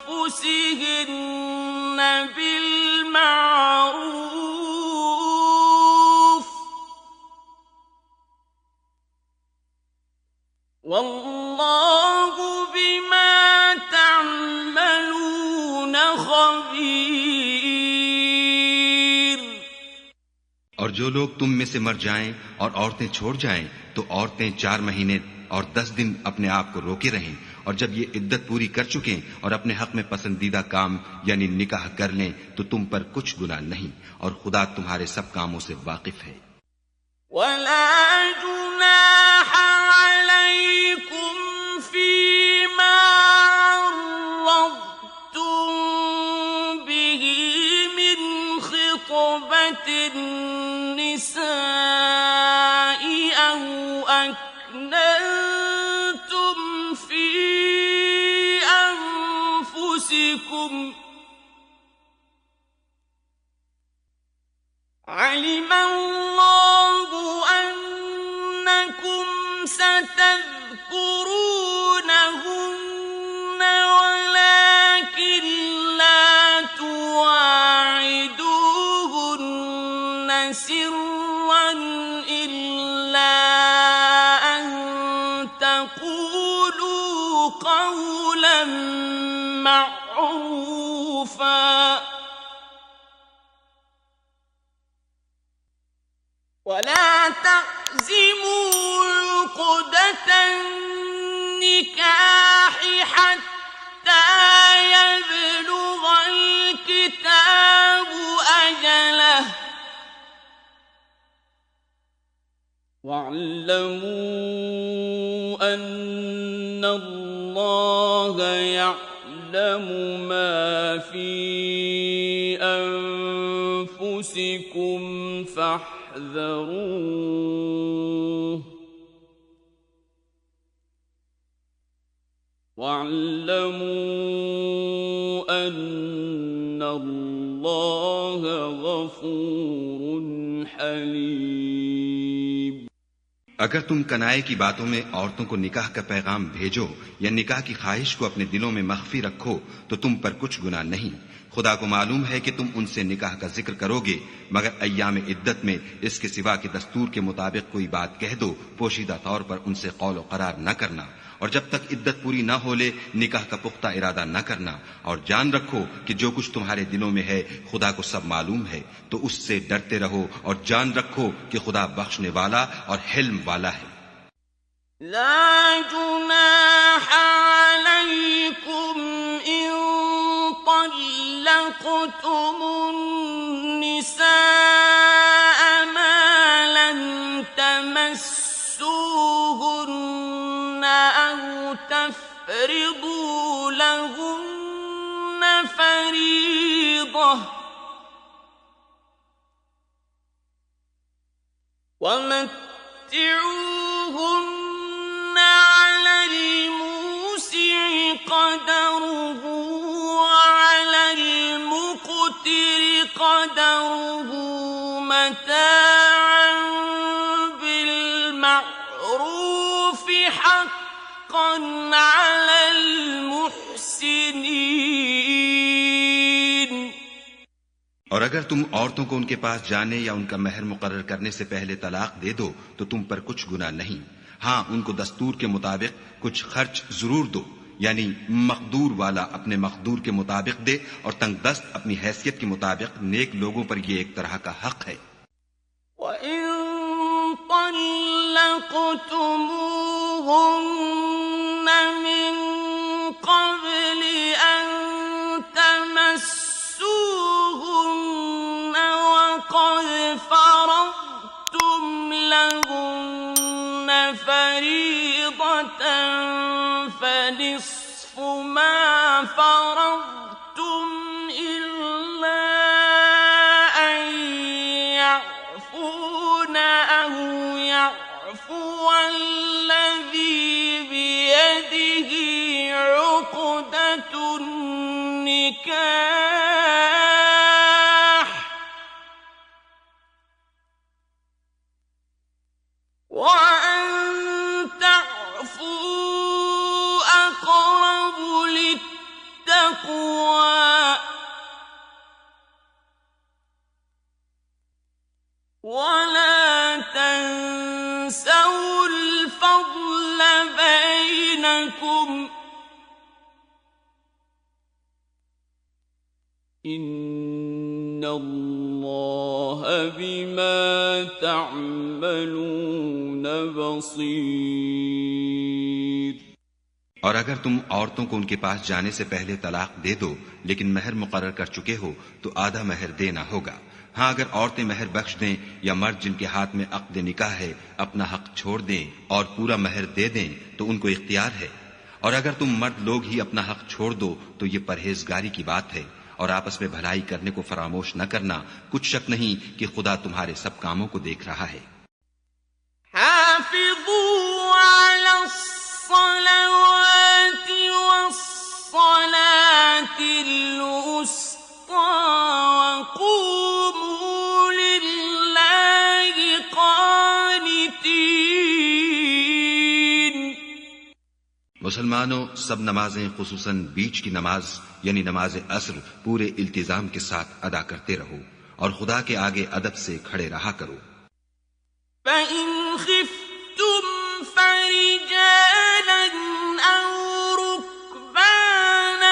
أنفسهن بالمعروف والله بما تعملون خبير। और जो लोग तुम में से मर जाएं और औरतें छोड़ जाएं तो औरतें 4 महीने और 10 दिन अपने आप को रोके रहें, और जब ये इद्दत पूरी कर चुकें और अपने हक में पसंदीदा काम यानी निकाह कर लें तो तुम पर कुछ गुनाह नहीं, और खुदा तुम्हारे सब कामों से वाकिफ है। ولا جناح عليكم فيما عرضتم به من خطبة النساء أو أكننتم في أنفسكم علم الله أنكم ستذكرونهن ولكن لا تواعدوهن سرا إلا أن تقولوا قولا معروفا ولا تعزموا عقدة النكاح حتى يبلغ الكتاب أجله واعلموا أن الله يعلم ما في أنفسكم فاحذروه واعلموا أن الله غفور حليم। अगर तुम कनाए की बातों में औरतों को निकाह का पैगाम भेजो या निकाह की ख्वाहिश को अपने दिलों में मख्फी रखो तो तुम पर कुछ गुनाह नहीं। खुदा को मालूम है कि तुम उनसे निकाह का जिक्र करोगे, मगर अय्याम इद्दत में इसके सिवा के दस्तूर के मुताबिक कोई बात कह दो, पोशीदा तौर पर उनसे कौल व करार न करना, और जब तक इद्दत पूरी न हो ले निकाह का पुख्ता इरादा न करना। और जान रखो कि जो कुछ तुम्हारे दिलों में है खुदा को सब मालूम है, तो उससे डरते रहो और जान रखो कि खुदा बख्शने वाला और हिल्म वाला है। لا جناح عليكم إن طلقتم النساء ما لم تمسوهن أو تفرضوا لهن فريضة ومتعوهن على الموسع قدره وعلى المقتر قدره متاعا بالمعروف حقا على المحسنين। और अगर तुम औरतों को उनके पास जाने या उनका महर मुकर्रर करने से पहले तलाक दे दो तो तुम पर कुछ गुनाह नहीं। हाँ, उनको दस्तूर के मुताबिक कुछ खर्च जरूर दो, यानी मकदूर वाला अपने मकदूर के मुताबिक दे और तंगदस्त अपनी हैसियत के मुताबिक। नेक लोगों पर यह एक तरह का हक है। وإن طلقتموهن من قبل أن تمسوهن وقد فرضتم لهن فريضة فنصف ما فرضتم إلا أن يعفون أو يعفو الذي بيده عقدة النكاح وأن تعفوا أقرب للتقوى ولا تنسوا الفضل بينكم إن الله بما تعملون بصير। और अगर तुम औरतों को उनके पास जाने से पहले तलाक दे दो लेकिन महर मुकर्रर कर चुके हो तो आधा महर देना होगा। हाँ, अगर औरतें महर बख्श दें या मर्द जिनके हाथ में अक़्द निकाह है अपना हक छोड़ दें और पूरा महर दे दें तो उनको इख्तियार है। और अगर तुम मर्द लोग ही अपना हक छोड़ दो तो ये परहेजगारी की बात है। और आपस में भलाई करने को फरामोश न करना, कुछ शक नहीं कि खुदा तुम्हारे सब कामों को देख रहा है। हाफ़िज़ू अलस्सलावाति वस्सलातिल वुस्ता वक़ूमू लिल्लाहि क़ानितीन। मुसलमानों, सब नमाजें खुसूसन बीच की नमाज यानी नमाज असर पूरे इल्तिजाम के साथ अदा करते रहो और खुदा के आगे अदब से खड़े रहा करो। फ़इन ख़िफ़्तुम फ़रिजालन औ रुक्बानन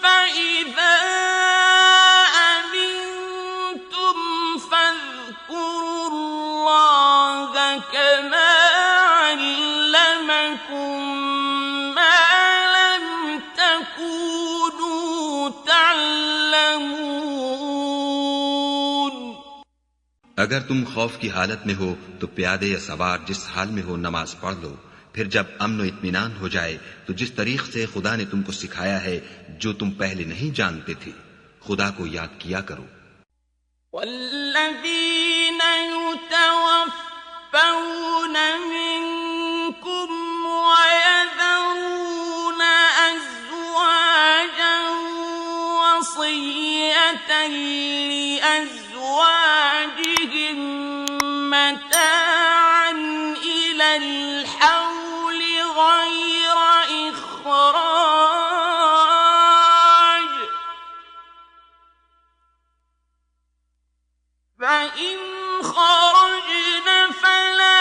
फ़इज़ा अमिनतुम फ़ज़्कुरुल्लाह कमा अल्लमकुम मा लम तकूनू तअल्लमून। अगर तुम खौफ की हालत में हो तो प्यादे या सवार जिस हाल में हो नमाज पढ़ लो। फिर जब अमन व इत्मीनान हो जाए तो जिस तरीक से खुदा ने तुमको सिखाया है जो तुम पहले नहीं जानते थे, खुदा को याद किया करो। वल्लज़ीन युतवफ़्फ़ौन मिनकुम वयज़रून अज़वाजन वसिय्यतन लिअज़वाजिहिम मताअन इलल हौल गैर इख़राज फ़इन ख़रजन फ़ला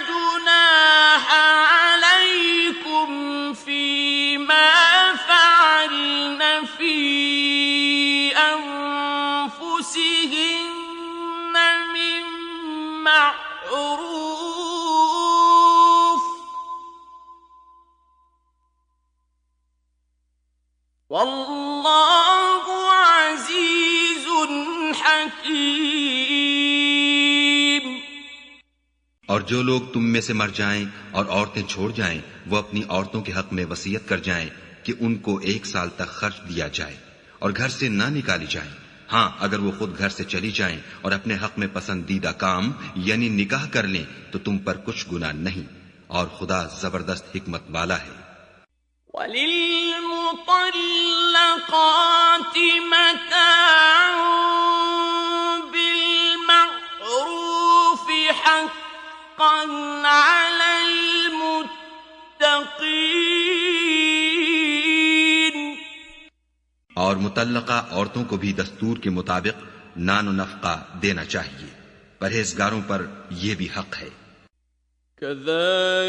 जुनाह अलैकुम फ़ीमा फ़अल्न फ़ी अन्फुसिहिन्न मिन मअरूफ़ वल्लाहु अज़ीज़ुन हकीम। और जो लोग तुम में से मर जाएं और औरतें छोड़ जाएं, वो अपनी औरतों के हक में वसीयत कर जाएं कि उनको 1 साल तक खर्च दिया जाए और घर से ना निकाली जाएं। हाँ, अगर वो खुद घर से चली जाएं और अपने हक में पसंदीदा काम यानी निकाह कर लें तो तुम पर कुछ गुनाह नहीं और खुदा जबरदस्त हिकमत वाला है। वलिल्मुतल्लक़ाति मताउन बिलमअरूफ़ हक़्क़न अलल मुत्तक़ीन। और मुतल्लका औरतों को भी दस्तूर के मुताबिक नानो नफका देना चाहिए। परहेजगारों पर यह भी हक है।